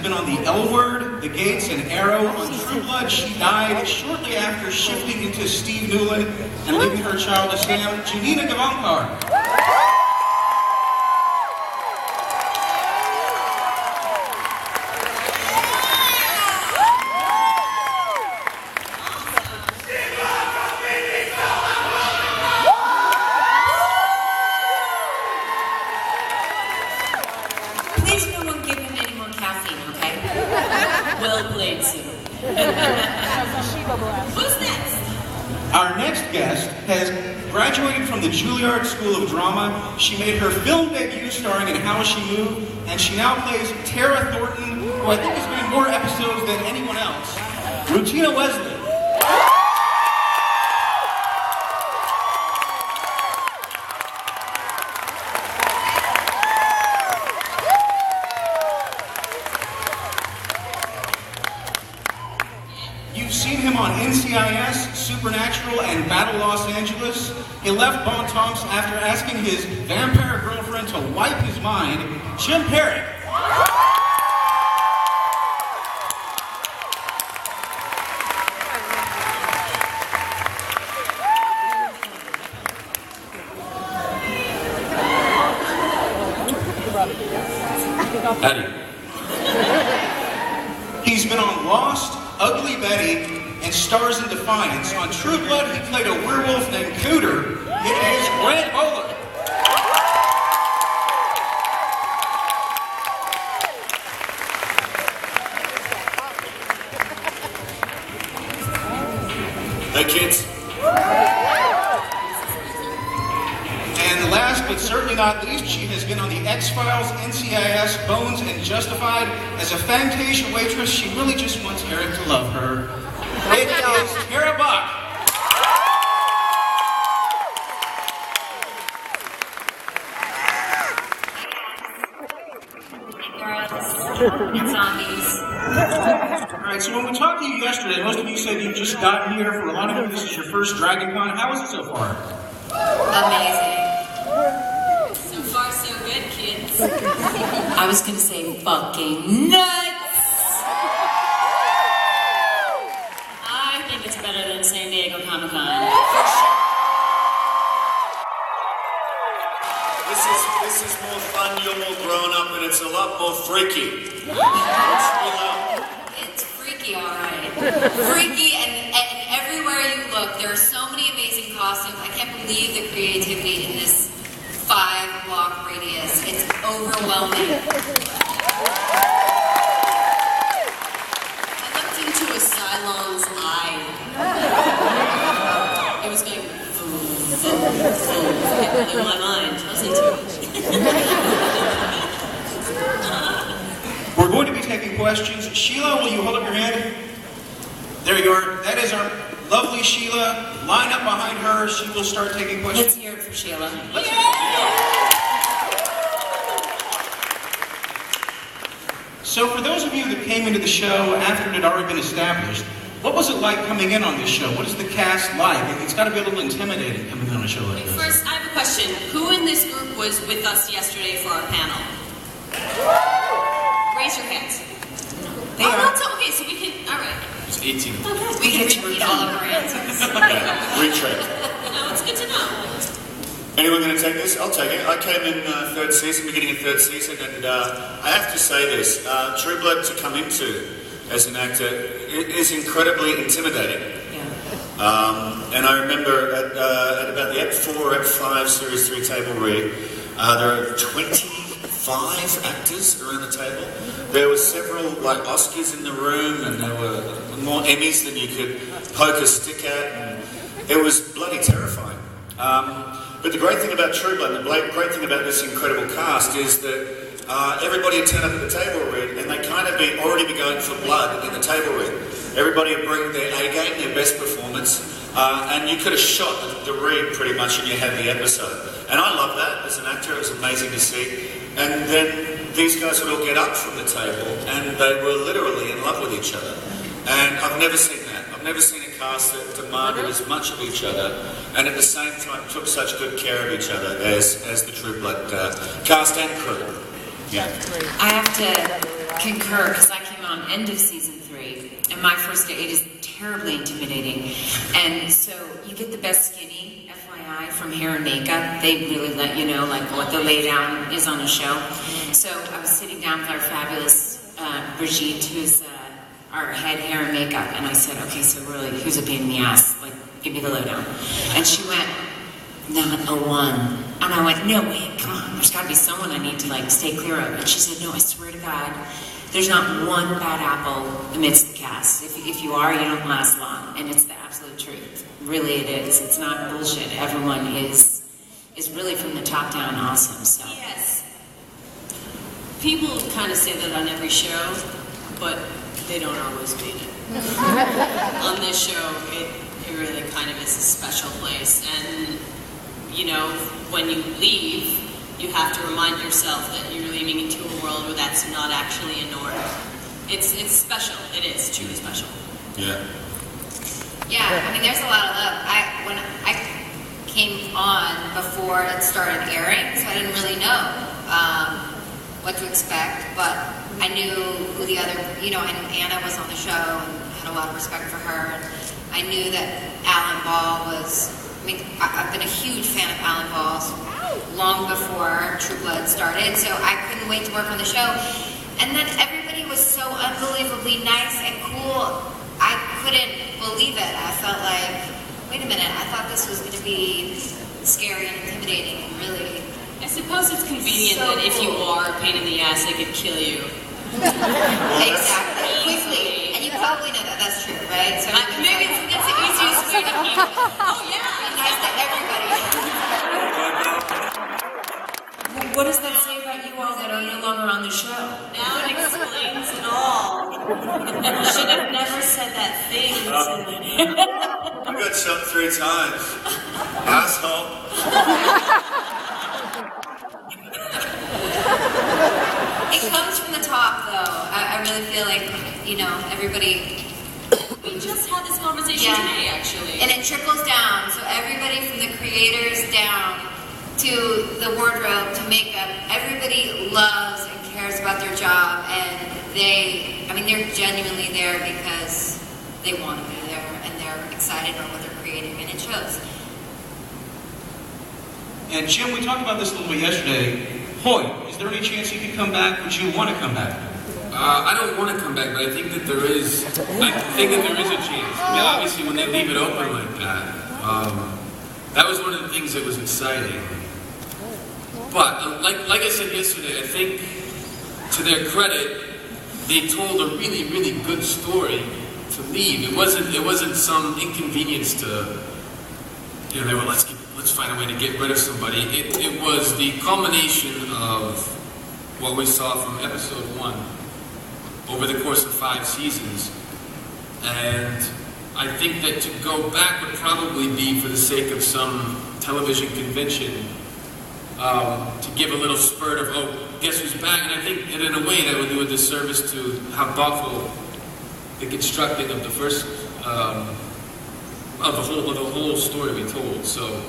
been on The L Word, The Gates, and Arrow. On True Blood, she died shortly after shifting into Steve Newland and leaving her child to Sam. Janina Gavankar. Well played, Sue. Who's next? Our next guest has graduated from the Juilliard School of Drama. She made her film debut starring in How She Moved, and she now plays Tara Thornton, who I think has been in more episodes than anyone else. Rutina Wesley. You've seen him on NCIS, Supernatural, and Battle Los Angeles. He left Bon Tonks after asking his vampire girlfriend to wipe his mind. Jim Parrack. Eddie. He's been on Lost, Ugly Betty, and Stars in Defiance. On True Blood, he played a werewolf named Cooter. It is Grant Bowler. Hey, kids. And last but certainly not least, she has been on the X-Files, NCIS, Bones, and Justified. As a Fantasia waitress, she really just wants Eric to love her. It is Tara Buck. And zombies. Alright, so when we talked to you yesterday, most of you said you just got here. For a lot of you, this is your first Dragon Con. How is it so far? Amazing. So far, so good, kids. I was gonna say fucking nuts. I think it's better than San Diego Comic-Con. This is more fun, you're more grown up, and it's a lot more freaky. It's freaky, alright. Freaky, and everywhere you look, there are so many amazing costumes. I can't believe the creativity in this 5-block radius. It's overwhelming. I looked into a Cylon's eye. It was going boom, in my mind. I was into it. We're going to be taking questions. Sheila, will you hold up your hand? There you are. That is our lovely Sheila. Line up behind her. She will start taking questions. Let's hear it for Sheila. So for those of you that came into the show after it had already been established, what was it like coming in on this show? What is the cast like? It's got to be a little intimidating coming in on a show like this. First, I have a question. Who in this group was with us yesterday for our panel? Raise your hands. Okay, so we can, all right. It's 18. We can repeat all of our answers. Retread. No, it's good to know. Anyone going to take this? I'll take it. I came in third season, beginning of third season, and I have to say this. True Blood to come into as an actor is incredibly intimidating. Yeah. And I remember at about the Act 4, Act 5, Series 3 table read, there are 25 actors around the table. There were several Oscars in the room, and there were more Emmys than you could poke a stick at, and it was bloody terrifying. But the great thing about True Blood, and the great thing about this incredible cast is that everybody would turn up at the table read, and they kind of already be going for blood in the table read. Everybody would bring their A game, their best performance, and you could have shot the read pretty much, and you had the episode. And I love that as an actor. It was amazing to see. And then these guys would all get up from the table, and they were literally in love with each other. And I've never seen that. I've never seen a cast that demanded as much of each other, and at the same time took such good care of each other as the True Blood cast and crew. Yeah. I have to concur because I came on end of season 3, and my first day, it is terribly intimidating. And so you get the best skinny, FYI, from hair and makeup. They really let you know like what the laydown is on a show. So I was sitting down with our fabulous Brigitte, who's our head hair and makeup, and I said, okay, so really, who's a pain in the ass? Like, give me the lowdown. And she went, not a one. And I went, no, wait, come on, there's gotta be someone I need to like stay clear of. And she said, no, I swear to God, there's not one bad apple amidst the cast. If you are, you don't last long. And it's the absolute truth. Really it is. It's not bullshit. Everyone is really from the top down awesome, so. Yes. People kind of say that on every show, but they don't always mean it. On this show, it really kind of is a special place. And, you know, when you leave, you have to remind yourself that you're leaving into a world where that's not actually a norm. It's special. It is truly special. Yeah. Yeah, I mean, there's a lot of love. When I came on before it started airing, so I didn't really know what to expect, but I knew who the other, you know, I knew Anna was on the show and had a lot of respect for her. And I knew that Alan Ball was, I mean, I've been a huge fan of Alan Ball's long before True Blood started, so I couldn't wait to work on the show. And then everybody was so unbelievably nice and cool. I couldn't believe it. I felt like, wait a minute, I thought this was going to be scary and intimidating and really... I suppose it's convenient that if you are a pain in the ass, they could kill you. Exactly. Quickly. And you probably know that that's true, right? So Maybe that's the easiest way to keep it. Oh, yeah. Be nice to everybody. What does that say about you all that are no longer on the show? Now it explains it all. You should have never said that thing. You got shot 3 times. Asshole. It comes from the top, though. I really feel like, you know, everybody... We just had this conversation today, actually. And it trickles down. So everybody from the creators down to the wardrobe to makeup, everybody loves and cares about their job. And they're genuinely there because they want to be there and they're excited about what they're creating, and it shows. And Jim, we talked about this a little bit yesterday. Hoyt, is there any chance you could come back? Would you want to come back? I don't want to come back, but I think that there is. I think that there is a chance. I mean, obviously, when they leave it open like that, that was one of the things that was exciting. But like I said yesterday, I think to their credit, they told a really, really good story to leave. It wasn't some inconvenience to. You know, they were let's find a way to get rid of somebody. It was the culmination of what we saw from episode 1 over the course of 5 seasons. And I think that to go back would probably be for the sake of some television convention, to give a little spurt of, oh, guess who's back? And I think that in a way that would do a disservice to how thoughtful the constructing of the first, of the whole story we told. So